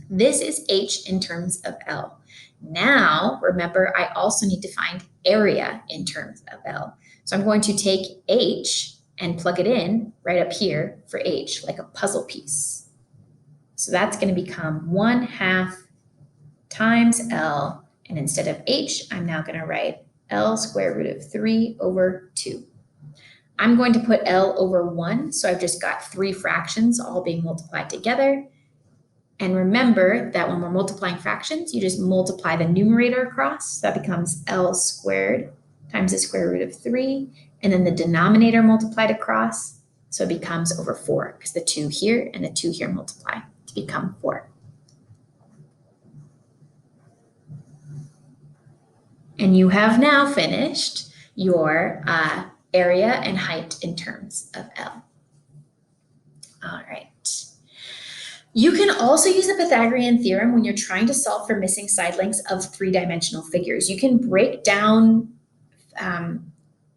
This is h in terms of L. Now, remember, I also need to find area in terms of L. So I'm going to take h and plug it in right up here for h, like a puzzle piece. So that's going to become 1/2 times L, and instead of h, I'm now going to write L square root of 3 over 2. I'm going to put L over 1, so I've just got 3 fractions all being multiplied together. And remember that when we're multiplying fractions, you just multiply the numerator across. So that becomes L squared times the square root of 3, and then the denominator multiplied across. So it becomes over 4, because the 2 here and the 2 here multiply to become 4. And you have now finished your area and height in terms of L. All right. You can also use the Pythagorean theorem when you're trying to solve for missing side lengths of 3-dimensional figures. You can break down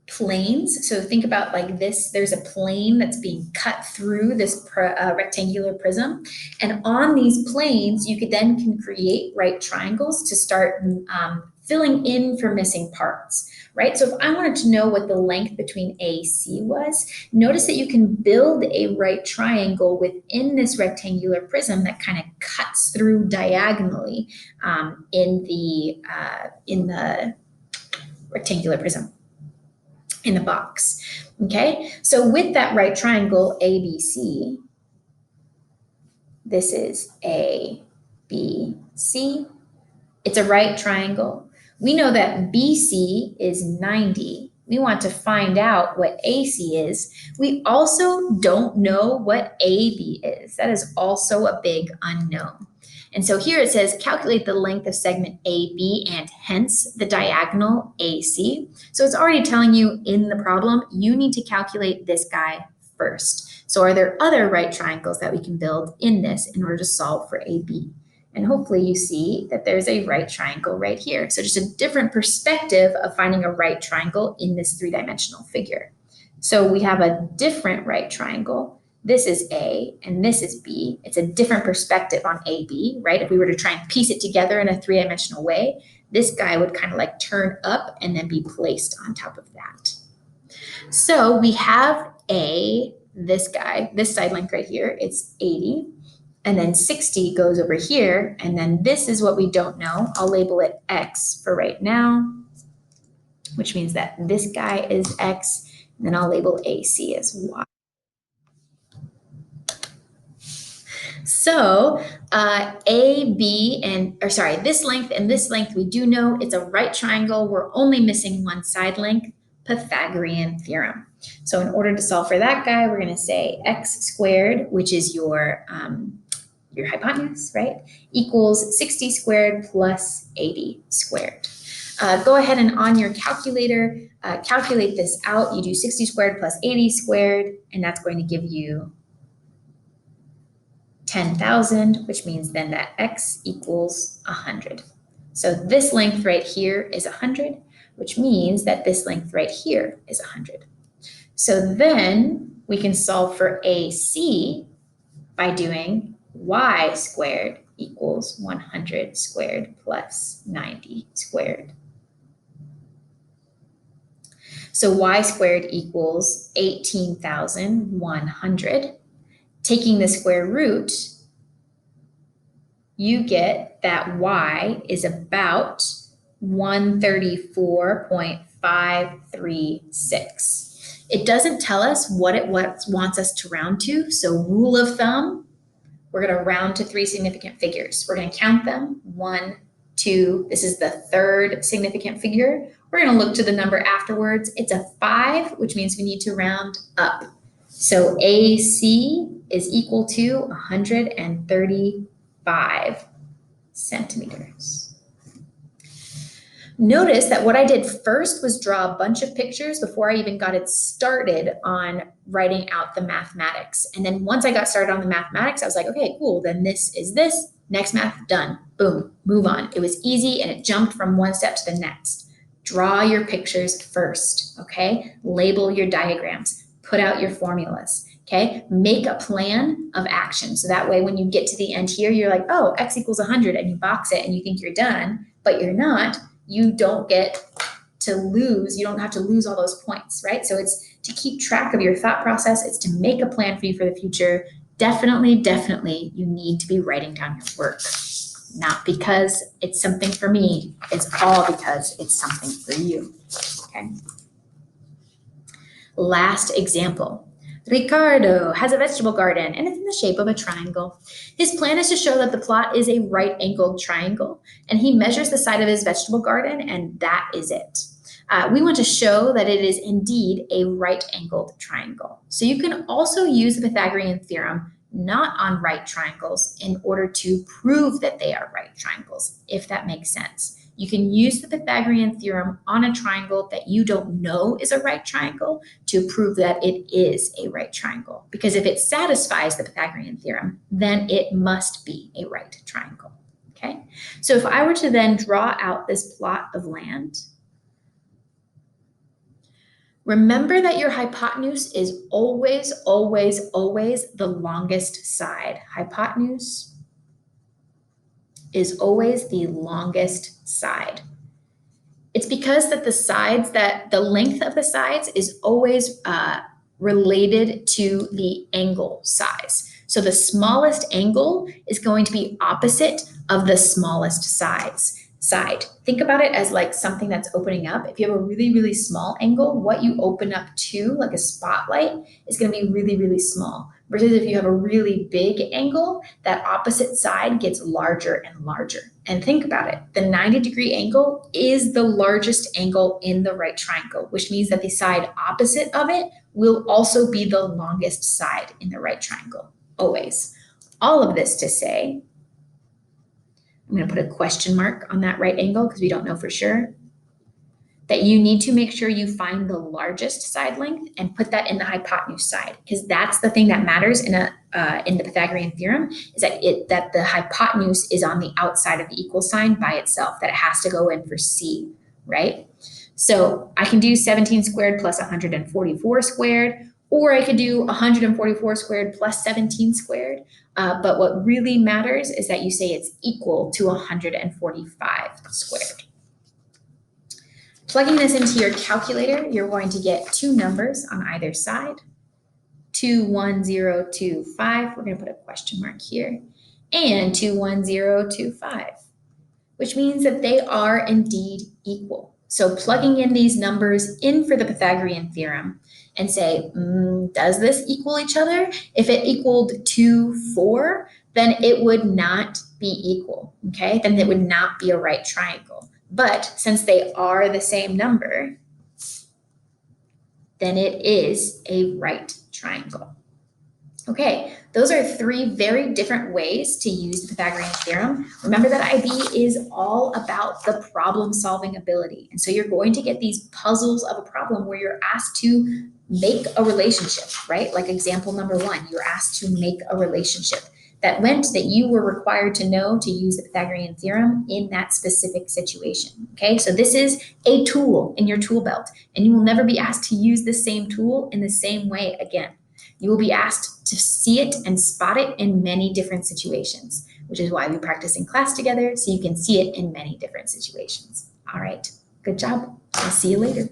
planes. So think about like this, there's a plane that's being cut through this rectangular prism. And on these planes, you could then can create right triangles to start filling in for missing parts, right? So if I wanted to know what the length between AC was, notice that you can build a right triangle within this rectangular prism that kind of cuts through diagonally in the rectangular prism, in the box, okay? So with that right triangle ABC, this is ABC, it's a right triangle. We know that BC is 90. We want to find out what AC is. We also don't know what AB is. That is also a big unknown. And so here it says, calculate the length of segment AB and hence the diagonal AC. So it's already telling you in the problem, you need to calculate this guy first. So are there other right triangles that we can build in this in order to solve for AB? And hopefully you see that there's a right triangle right here. So just a different perspective of finding a right triangle in this 3-dimensional figure. So we have a different right triangle. This is A and this is B. It's a different perspective on AB, right? If we were to try and piece it together in a 3-dimensional way, this guy would kind of like turn up and then be placed on top of that. So we have this guy, this side length right here, it's 80. And then 60 goes over here, and then this is what we don't know. I'll label it X for right now, which means that this guy is X, and then I'll label AC as Y. So this length and this length, we do know it's a right triangle. We're only missing one side length, Pythagorean theorem. So in order to solve for that guy, we're going to say X squared, which is your hypotenuse, right, equals 60 squared plus 80 squared. Go ahead and on your calculator, calculate this out. You do 60 squared plus 80 squared, and that's going to give you 10,000, which means then that X equals 100. So this length right here is 100, which means that this length right here is 100. So then we can solve for AC by doing Y squared equals 100 squared plus 90 squared. So Y squared equals 18,100. Taking the square root, you get that Y is about 134.536. It doesn't tell us what it wants us to round to. So rule of thumb, we're going to round to 3 significant figures. We're going to count them. 1, 2. This is the third significant figure. We're going to look to the number afterwards. It's a 5, which means we need to round up. So AC is equal to 135 centimeters. Notice that what I did first was draw a bunch of pictures before I even got it started on writing out the mathematics. And then once I got started on the mathematics, I was like, okay, cool, then this is this, next math, done, boom, move on. It was easy and it jumped from one step to the next. Draw your pictures first, okay? Label your diagrams, put out your formulas, Okay, make a plan of action. So that way, when you get to the end here, you're like, oh, x equals 100, and you box it and you think you're done, but you're not. You don't get to lose. You don't have to lose all those points, right? So it's to keep track of your thought process. It's to make a plan for you for the future. Definitely, you need to be writing down your work. Not because it's something for me. It's all because it's something for you, okay? Last example. Ricardo has a vegetable garden and it's in the shape of a triangle. His plan is to show that the plot is a right-angled triangle, and he measures the side of his vegetable garden, and that is it. We want to show that it is indeed a right-angled triangle. So you can also use the Pythagorean theorem not on right triangles in order to prove that they are right triangles, if that makes sense. You can use the Pythagorean theorem on a triangle that you don't know is a right triangle to prove that it is a right triangle. Because if it satisfies the Pythagorean theorem, then it must be a right triangle, okay? So if I were to then draw out this plot of land, remember that your hypotenuse is always the longest side. Hypotenuse is always the longest side. It's because that the length of the sides is always related to the angle size. So the smallest angle is going to be opposite of the smallest side. Think about it as like something that's opening up. If you have a really small angle, what you open up to, like a spotlight, is going to be really small. Versus if you have a really big angle, that opposite side gets larger and larger. And think about it, the 90-degree angle is the largest angle in the right triangle, which means that the side opposite of it will also be the longest side in the right triangle, always. All of this to say, I'm going to put a question mark on that right angle because we don't know for sure, that you need to make sure you find the largest side length and put that in the hypotenuse side, because that's the thing that matters in the Pythagorean theorem, is that the hypotenuse is on the outside of the equal sign by itself, that it has to go in for C, right? So I can do 17 squared plus 144 squared, or I could do 144 squared plus 17 squared. But what really matters is that you say it's equal to 145 squared. Plugging this into your calculator, you're going to get two numbers on either side. 21025, we're going to put a question mark here, and 21025, which means that they are indeed equal. So plugging in these numbers in for the Pythagorean theorem and say, does this equal each other? If it equaled 2, 4, then it would not be equal, okay? Then it would not be a right triangle. But since they are the same number, then it is a right triangle. Okay, those are three very different ways to use the Pythagorean theorem. Remember that IB is all about the problem-solving ability. And so you're going to get these puzzles of a problem where you're asked to make a relationship, right? Like example number 1, you're asked to make a relationship. That meant that you were required to know to use the Pythagorean theorem in that specific situation, okay? So this is a tool in your tool belt, and you will never be asked to use the same tool in the same way again. You will be asked to see it and spot it in many different situations, which is why we practice in class together, so you can see it in many different situations. All right, good job. I'll see you later.